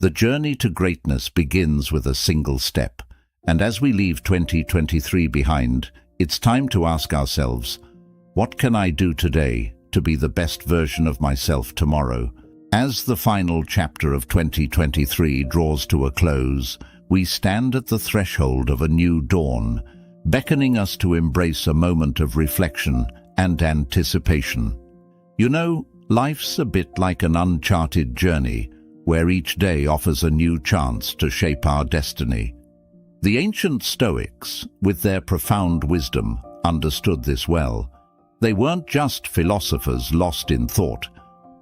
The journey to greatness begins with a single step. And as we leave 2023 behind, it's time to ask ourselves, what can I do today to be the best version of myself tomorrow? As the final chapter of 2023 draws to a close, we stand at the threshold of a new dawn, beckoning us to embrace a moment of reflection and anticipation. You know, life's a bit like an uncharted journey, where each day offers a new chance to shape our destiny. The ancient Stoics, with their profound wisdom, understood this well. They weren't just philosophers lost in thought.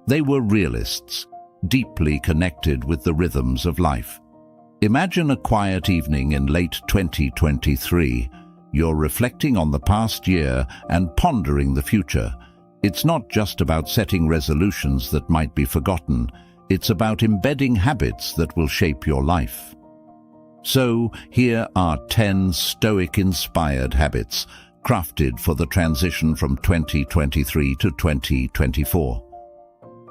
They were realists, deeply connected with the rhythms of life. Imagine a quiet evening in late 2023. You're reflecting on the past year and pondering the future. It's not just about setting resolutions that might be forgotten. It's about embedding habits that will shape your life. So, here are 10 Stoic-inspired habits crafted for the transition from 2023 to 2024.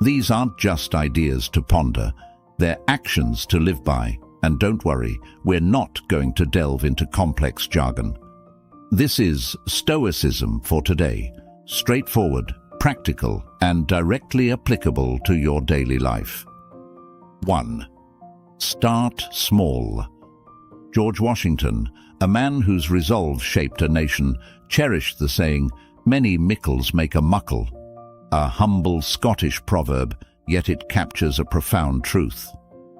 These aren't just ideas to ponder, they're actions to live by. And don't worry, we're not going to delve into complex jargon. This is Stoicism for today, straightforward, practical, and directly applicable to your daily life. 1. Start small. George Washington, a man whose resolve shaped a nation, cherished the saying, "Many mickles make a muckle," a humble Scottish proverb, yet it captures a profound truth.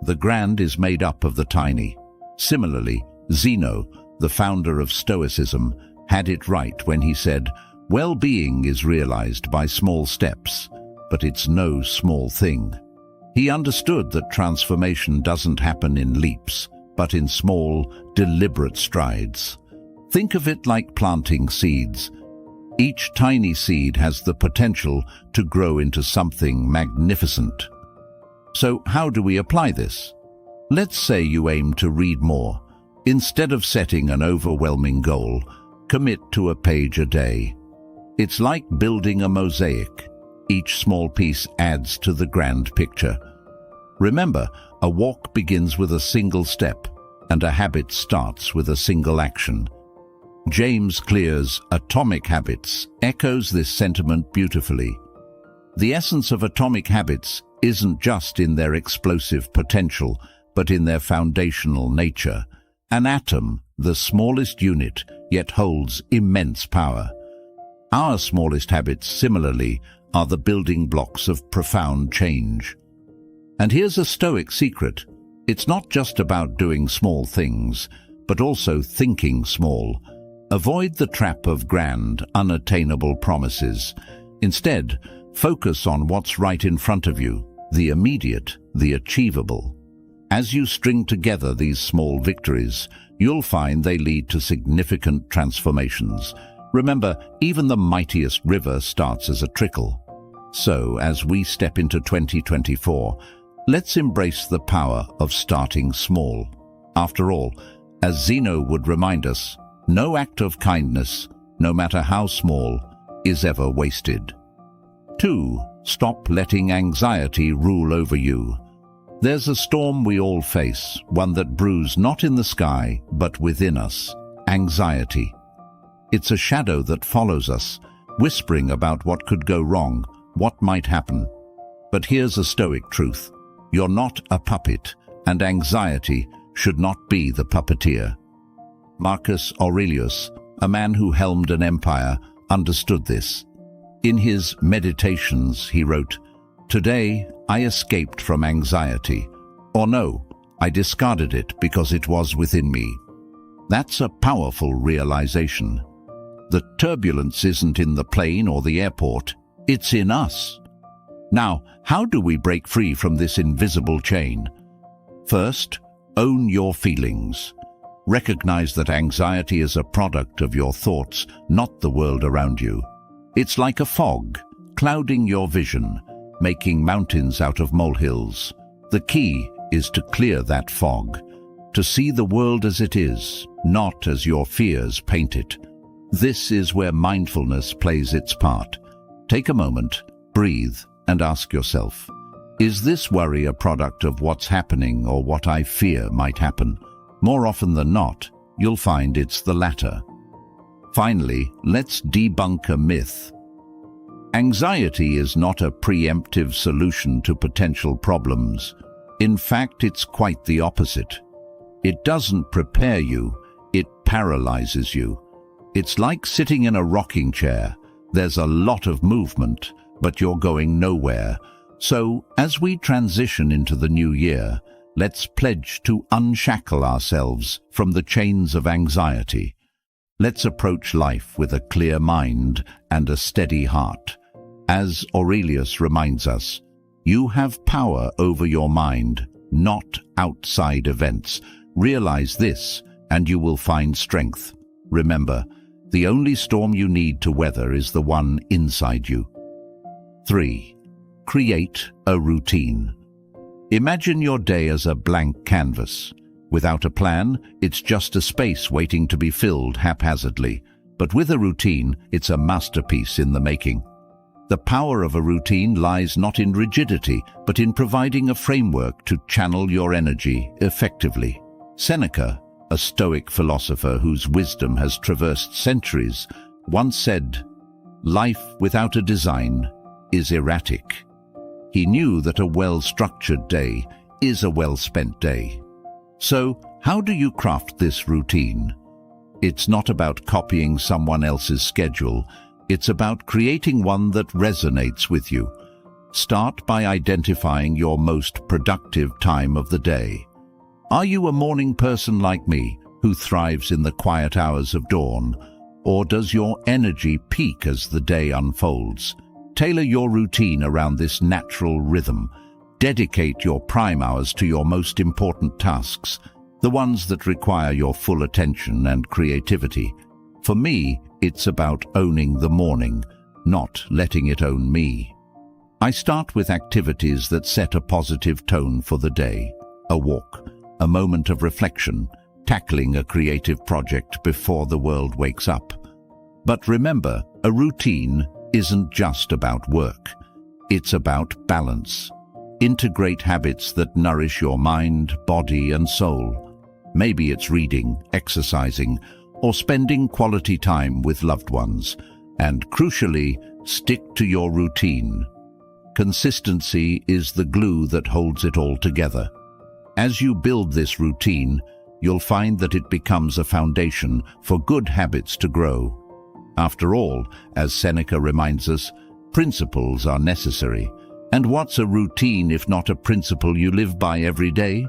The grand is made up of the tiny. Similarly, Zeno, the founder of Stoicism, had it right when he said, "Well-being is realized by small steps, but it's no small thing." He understood that transformation doesn't happen in leaps, but in small, deliberate strides. Think of it like planting seeds. Each tiny seed has the potential to grow into something magnificent. So how do we apply this? Let's say you aim to read more. Instead of setting an overwhelming goal, commit to a page a day. It's like building a mosaic. Each small piece adds to the grand picture. Remember, a walk begins with a single step, and a habit starts with a single action. James Clear's Atomic Habits echoes this sentiment beautifully. The essence of atomic habits isn't just in their explosive potential, but in their foundational nature. An atom, the smallest unit, yet holds immense power. Our smallest habits, similarly, are the building blocks of profound change. And here's a Stoic secret. It's not just about doing small things, but also thinking small. Avoid the trap of grand, unattainable promises. Instead, focus on what's right in front of you, the immediate, the achievable. As you string together these small victories, you'll find they lead to significant transformations. Remember, even the mightiest river starts as a trickle. So, as we step into 2024, let's embrace the power of starting small. After all, as Zeno would remind us, no act of kindness, no matter how small, is ever wasted. 2. Stop letting anxiety rule over you. There's a storm we all face, one that brews not in the sky, but within us: anxiety. It's a shadow that follows us, whispering about what could go wrong, what might happen. But here's a Stoic truth. You're not a puppet, and anxiety should not be the puppeteer. Marcus Aurelius, a man who helmed an empire, understood this. In his Meditations, he wrote, "Today I escaped from anxiety, or no, I discarded it because it was within me." That's a powerful realization. The turbulence isn't in the plane or the airport, it's in us. Now, how do we break free from this invisible chain? First, own your feelings. Recognize that anxiety is a product of your thoughts, not the world around you. It's like a fog, clouding your vision, making mountains out of molehills. The key is to clear that fog, to see the world as it is, not as your fears paint it. This is where mindfulness plays its part. Take a moment, breathe, and ask yourself, Is this worry a product of what's happening or what I fear might happen? More often than not, you'll find it's the latter. Finally, let's debunk a myth. Anxiety is not a preemptive solution to potential problems. In fact, it's quite the opposite. It doesn't prepare you, it paralyzes you. It's like sitting in a rocking chair. There's a lot of movement, but you're going nowhere. So, as we transition into the new year, let's pledge to unshackle ourselves from the chains of anxiety. Let's approach life with a clear mind and a steady heart. As Aurelius reminds us, you have power over your mind, not outside events. Realize this, and you will find strength. Remember, the only storm you need to weather is the one inside you. 3. Create a routine. Imagine your day as a blank canvas. Without a plan, it's just a space waiting to be filled haphazardly. But with a routine, it's a masterpiece in the making. The power of a routine lies not in rigidity, but in providing a framework to channel your energy effectively. Seneca, a Stoic philosopher whose wisdom has traversed centuries, once said, "Life without a design is erratic." He knew that a well-structured day is a well-spent day. So, how do you craft this routine? It's not about copying someone else's schedule. It's about creating one that resonates with you. Start by identifying your most productive time of the day. Are you a morning person like me, who thrives in the quiet hours of dawn? Or does your energy peak as the day unfolds? Tailor your routine around this natural rhythm. Dedicate your prime hours to your most important tasks, the ones that require your full attention and creativity. For me, it's about owning the morning, not letting it own me. I start with activities that set a positive tone for the day. A walk, a moment of reflection, tackling a creative project before the world wakes up. But remember, a routine isn't just about work. It's about balance. Integrate habits that nourish your mind, body, and soul. Maybe it's reading, exercising, or spending quality time with loved ones. And crucially, stick to your routine. Consistency is the glue that holds it all together. As you build this routine, you'll find that it becomes a foundation for good habits to grow. After all, as Seneca reminds us, principles are necessary. And what's a routine if not a principle you live by every day?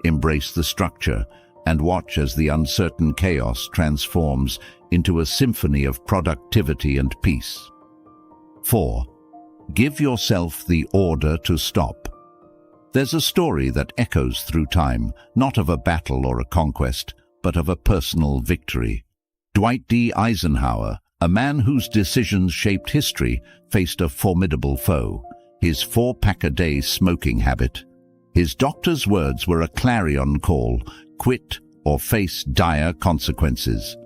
Embrace the structure and watch as the uncertain chaos transforms into a symphony of productivity and peace. 4. Give yourself the order to stop. There's a story that echoes through time, not of a battle or a conquest, but of a personal victory. Dwight D. Eisenhower, a man whose decisions shaped history, faced a formidable foe, his 4-pack-a-day smoking habit. His doctor's words were a clarion call: quit or face dire consequences.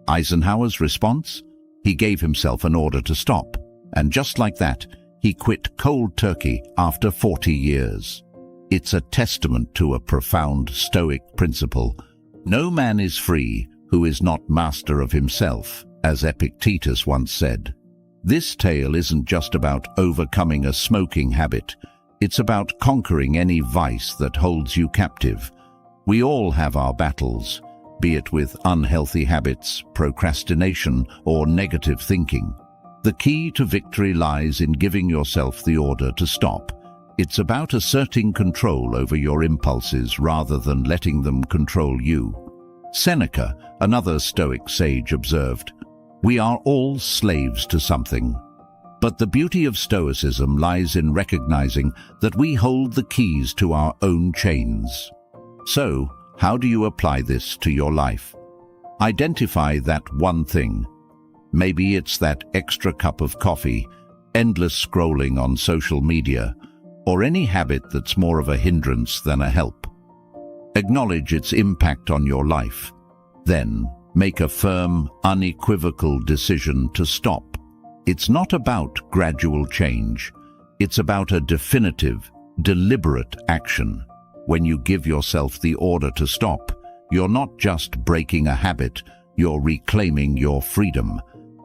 Eisenhower's response? He gave himself an order to stop, and just like that, he quit cold turkey after 40 years. It's a testament to a profound Stoic principle. No man is free who is not master of himself, as Epictetus once said. This tale isn't just about overcoming a smoking habit. It's about conquering any vice that holds you captive. We all have our battles, be it with unhealthy habits, procrastination, or negative thinking. The key to victory lies in giving yourself the order to stop. It's about asserting control over your impulses rather than letting them control you. Seneca, another Stoic sage, observed, "We are all slaves to something." But the beauty of Stoicism lies in recognizing that we hold the keys to our own chains. So, how do you apply this to your life? Identify that one thing. Maybe it's that extra cup of coffee, endless scrolling on social media, or any habit that's more of a hindrance than a help. Acknowledge its impact on your life. Then, make a firm, unequivocal decision to stop. It's not about gradual change. It's about a definitive, deliberate action. When you give yourself the order to stop, you're not just breaking a habit, you're reclaiming your freedom.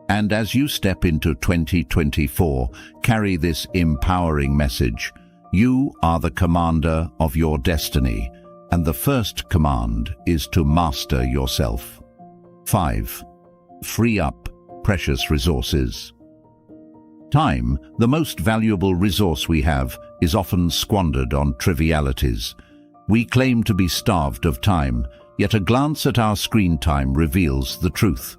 And as you step into 2024, carry this empowering message. You are the commander of your destiny, and the first command is to master yourself. 5. Free up precious resources. Time, the most valuable resource we have, is often squandered on trivialities. We claim to be starved of time, yet a glance at our screen time reveals the truth.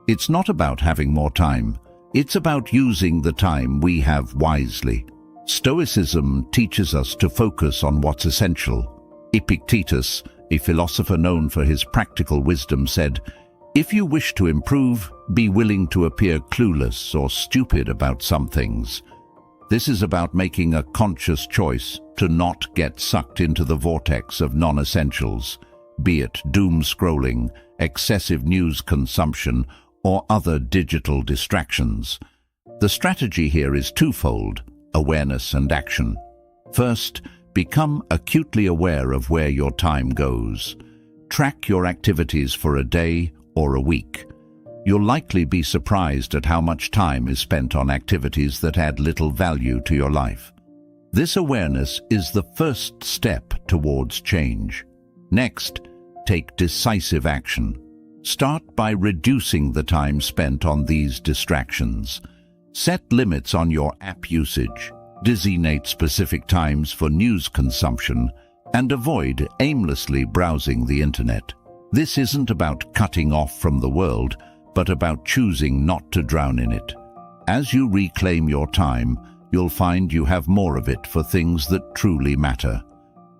It's not about having more time. It's about using the time we have wisely. Stoicism teaches us to focus on what's essential. Epictetus, a philosopher known for his practical wisdom, said, "If you wish to improve, be willing to appear clueless or stupid about some things." This is about making a conscious choice to not get sucked into the vortex of non-essentials, be it doom scrolling, excessive news consumption, or other digital distractions. The strategy here is twofold: awareness and action. First, become acutely aware of where your time goes. Track your activities for a day or a week. You'll likely be surprised at how much time is spent on activities that add little value to your life. This awareness is the first step towards change. Next, take decisive action. Start by reducing the time spent on these distractions. Set limits on your app usage, designate specific times for news consumption, and avoid aimlessly browsing the internet. This isn't about cutting off from the world, but about choosing not to drown in it. As you reclaim your time, you'll find you have more of it for things that truly matter.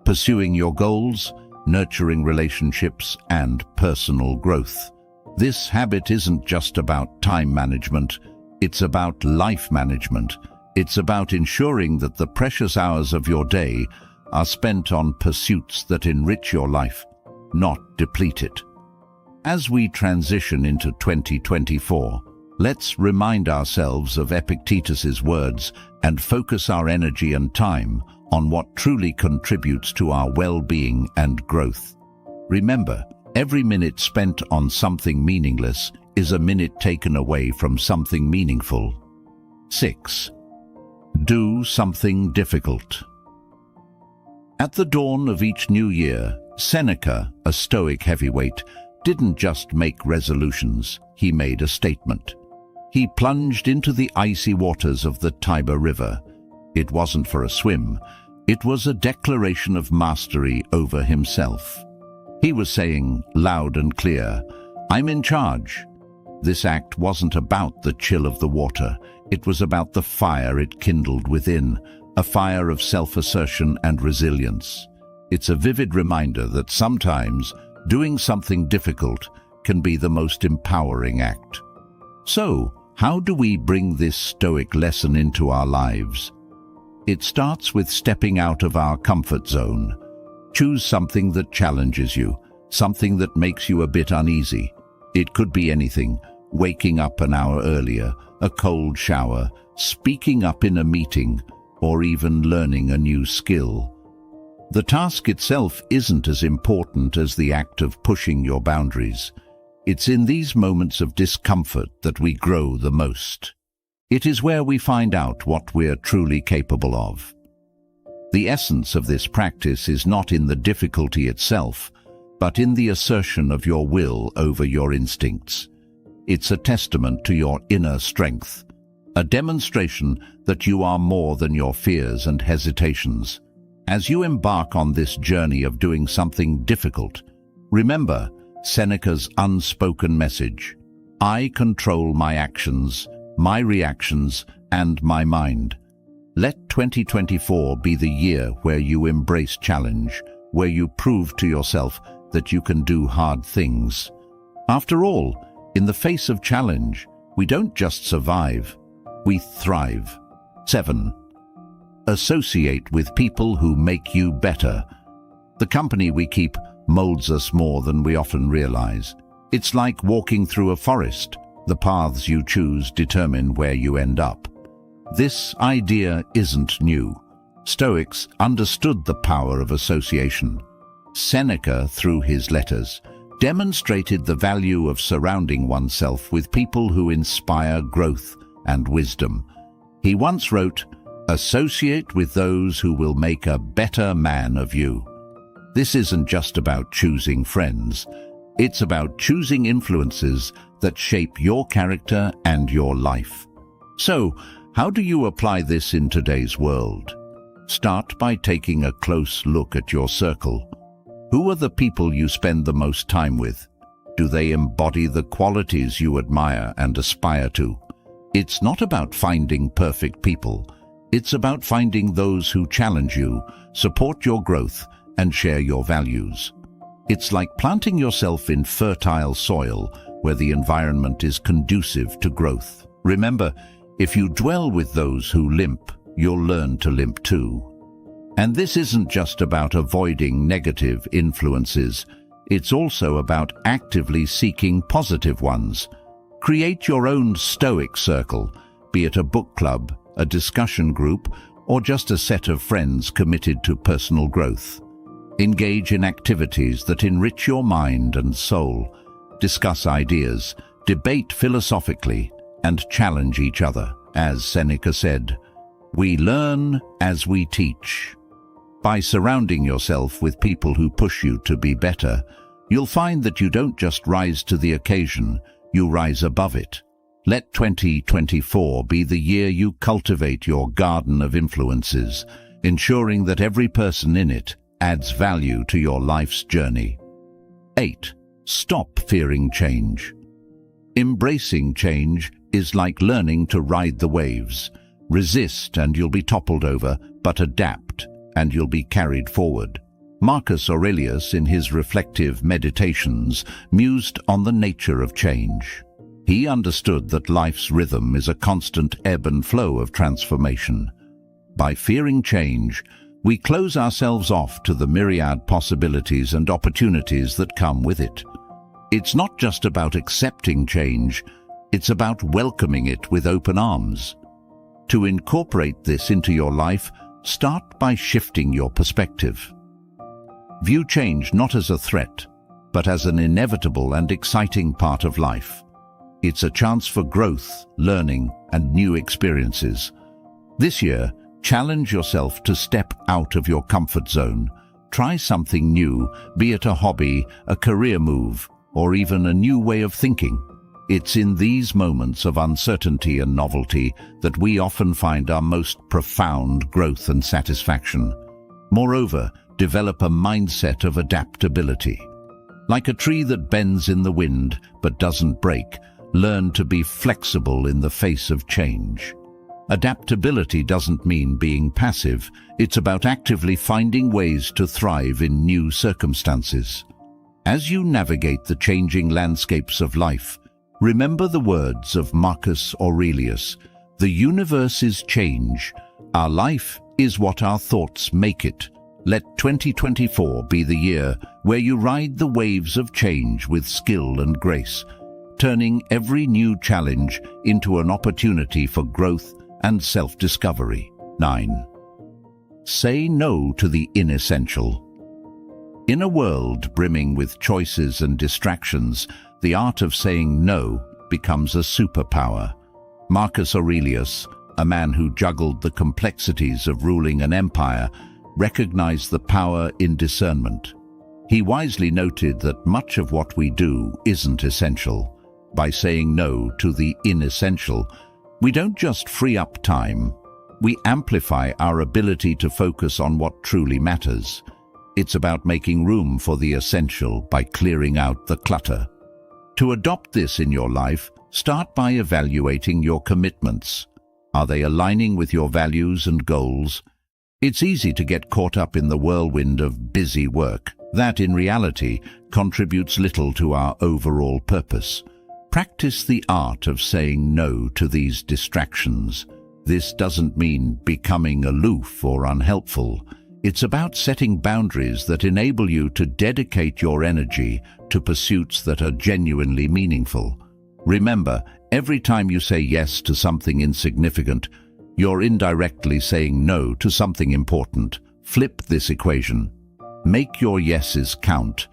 Pursuing your goals, nurturing relationships, and personal growth. This habit isn't just about time management, it's about life management. It's about ensuring that the precious hours of your day are spent on pursuits that enrich your life, not deplete it. As we transition into 2024, let's remind ourselves of Epictetus's words and focus our energy and time on what truly contributes to our well-being and growth. Remember, every minute spent on something meaningless is a minute taken away from something meaningful. 6. Do something difficult. At the dawn of each new year, Seneca, a Stoic heavyweight, didn't just make resolutions, he made a statement. He plunged into the icy waters of the Tiber River. It wasn't for a swim, it was a declaration of mastery over himself. He was saying, loud and clear, "I'm in charge." This act wasn't about the chill of the water, it was about the fire it kindled within, a fire of self-assertion and resilience. It's a vivid reminder that sometimes doing something difficult can be the most empowering act. So, how do we bring this Stoic lesson into our lives? It starts with stepping out of our comfort zone. Choose something that challenges you, something that makes you a bit uneasy. It could be anything: waking up an hour earlier, a cold shower, speaking up in a meeting, or even learning a new skill. The task itself isn't as important as the act of pushing your boundaries. It's in these moments of discomfort that we grow the most. It is where we find out what we're truly capable of. The essence of this practice is not in the difficulty itself, but in the assertion of your will over your instincts. It's a testament to your inner strength, a demonstration that you are more than your fears and hesitations. As you embark on this journey of doing something difficult, remember Seneca's unspoken message: I control my actions, my reactions, and my mind. Let 2024 be the year where you embrace challenge, where you prove to yourself that you can do hard things. After all, in the face of challenge, we don't just survive, we thrive. 7. Associate with people who make you better. The company we keep molds us more than we often realize. It's like walking through a forest. The paths you choose determine where you end up. This idea isn't new. Stoics understood the power of association. Seneca, through his letters, demonstrated the value of surrounding oneself with people who inspire growth and wisdom. He once wrote, "Associate with those who will make a better man of you." This isn't just about choosing friends. It's about choosing influences that shape your character and your life. So, how do you apply this in today's world? Start by taking a close look at your circle. Who are the people you spend the most time with? Do they embody the qualities you admire and aspire to? It's not about finding perfect people. It's about finding those who challenge you, support your growth, and share your values. It's like planting yourself in fertile soil where the environment is conducive to growth. Remember, if you dwell with those who limp, you'll learn to limp too. And this isn't just about avoiding negative influences. It's also about actively seeking positive ones. Create your own Stoic circle, be it a book club, a discussion group, or just a set of friends committed to personal growth. Engage in activities that enrich your mind and soul. Discuss ideas, debate philosophically, and challenge each other. As Seneca said, "We learn as we teach." By surrounding yourself with people who push you to be better, you'll find that you don't just rise to the occasion, you rise above it. Let 2024 be the year you cultivate your garden of influences, ensuring that every person in it adds value to your life's journey. 8. Stop fearing change. Embracing change is like learning to ride the waves. Resist and you'll be toppled over, but adapt and you'll be carried forward. Marcus Aurelius, in his reflective meditations, mused on the nature of change. He understood that life's rhythm is a constant ebb and flow of transformation. By fearing change, we close ourselves off to the myriad possibilities and opportunities that come with it. It's not just about accepting change, it's about welcoming it with open arms. To incorporate this into your life, start by shifting your perspective. View change not as a threat, but as an inevitable and exciting part of life. It's a chance for growth, learning, and new experiences. This year, challenge yourself to step out of your comfort zone. Try something new, be it a hobby, a career move, or even a new way of thinking. It's in these moments of uncertainty and novelty that we often find our most profound growth and satisfaction. Moreover, develop a mindset of adaptability. Like a tree that bends in the wind but doesn't break, learn to be flexible in the face of change. Adaptability doesn't mean being passive. It's about actively finding ways to thrive in new circumstances. As you navigate the changing landscapes of life, remember the words of Marcus Aurelius, "The universe is change. Our life is what our thoughts make it." Let 2024 be the year where you ride the waves of change with skill and grace, turning every new challenge into an opportunity for growth and self-discovery. 9. Say no to the inessential. In a world brimming with choices and distractions, the art of saying no becomes a superpower. Marcus Aurelius, a man who juggled the complexities of ruling an empire, recognized the power in discernment. He wisely noted that much of what we do isn't essential. By saying no to the inessential, we don't just free up time, we amplify our ability to focus on what truly matters. It's about making room for the essential by clearing out the clutter. To adopt this in your life, start by evaluating your commitments. Are they aligning with your values and goals? It's easy to get caught up in the whirlwind of busy work that, in reality, contributes little to our overall purpose. Practice the art of saying no to these distractions. This doesn't mean becoming aloof or unhelpful. It's about setting boundaries that enable you to dedicate your energy to pursuits that are genuinely meaningful. Remember, every time you say yes to something insignificant, you're indirectly saying no to something important. Flip this equation. Make your yeses count.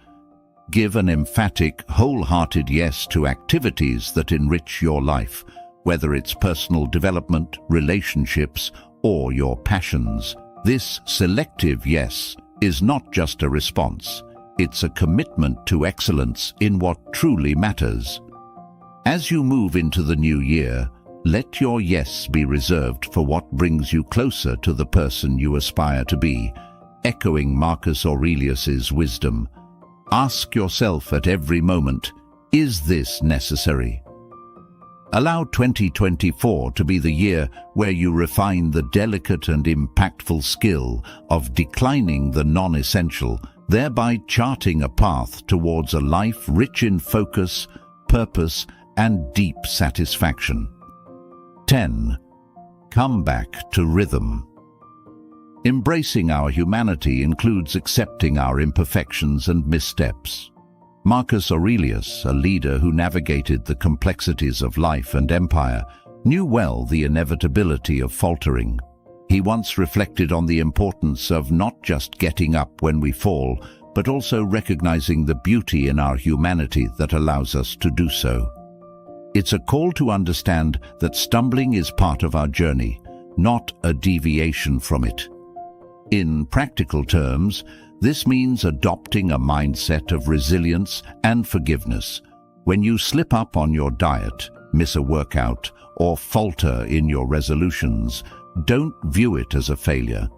Give an emphatic, wholehearted yes to activities that enrich your life, whether it's personal development, relationships, or your passions. This selective yes is not just a response. It's a commitment to excellence in what truly matters. As you move into the new year, let your yes be reserved for what brings you closer to the person you aspire to be. Echoing Marcus Aurelius's wisdom, ask yourself at every moment, is this necessary? Allow 2024 to be the year where you refine the delicate and impactful skill of declining the non-essential, thereby charting a path towards a life rich in focus, purpose, and deep satisfaction. 10. Come back to rhythm. Embracing our humanity includes accepting our imperfections and missteps. Marcus Aurelius, a leader who navigated the complexities of life and empire, knew well the inevitability of faltering. He once reflected on the importance of not just getting up when we fall, but also recognizing the beauty in our humanity that allows us to do so. It's a call to understand that stumbling is part of our journey, not a deviation from it. In practical terms, this means adopting a mindset of resilience and forgiveness. When you slip up on your diet, miss a workout, or falter in your resolutions, don't view it as a failure.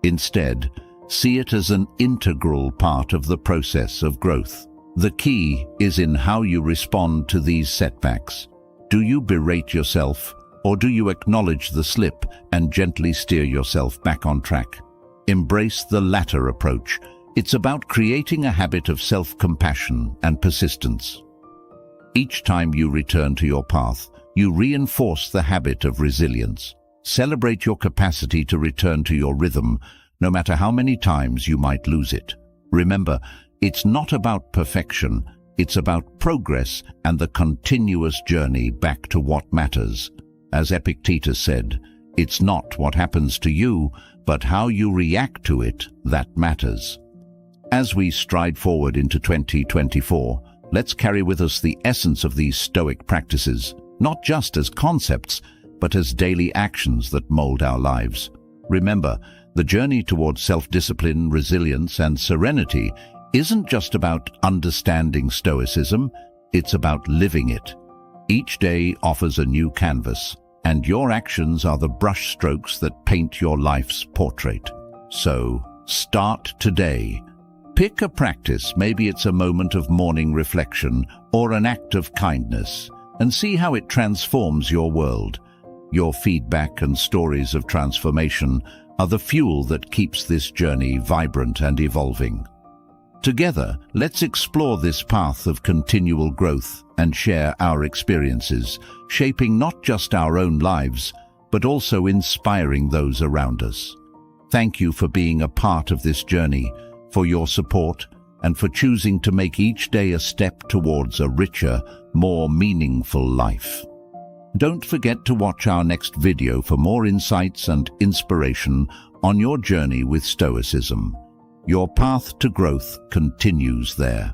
Instead, see it as an integral part of the process of growth. The key is in how you respond to these setbacks. Do you berate yourself, or do you acknowledge the slip and gently steer yourself back on track? Embrace the latter approach. It's about creating a habit of self-compassion and persistence. Each time you return to your path, you reinforce the habit of resilience. Celebrate your capacity to return to your rhythm, no matter how many times you might lose it. Remember, it's not about perfection, it's about progress and the continuous journey back to what matters. As Epictetus said, it's not what happens to you, but how you react to it that matters. As we stride forward into 2024, let's carry with us the essence of these Stoic practices, not just as concepts, but as daily actions that mold our lives. Remember, the journey towards self-discipline, resilience, and serenity isn't just about understanding Stoicism, it's about living it. Each day offers a new canvas, and your actions are the brushstrokes that paint your life's portrait. So, start today. Pick a practice, maybe it's a moment of morning reflection or an act of kindness, and see how it transforms your world. Your feedback and stories of transformation are the fuel that keeps this journey vibrant and evolving. Together, let's explore this path of continual growth and share our experiences, shaping not just our own lives, but also inspiring those around us. Thank you for being a part of this journey, for your support, and for choosing to make each day a step towards a richer, more meaningful life. Don't forget to watch our next video for more insights and inspiration on your journey with Stoicism. Your path to growth continues there.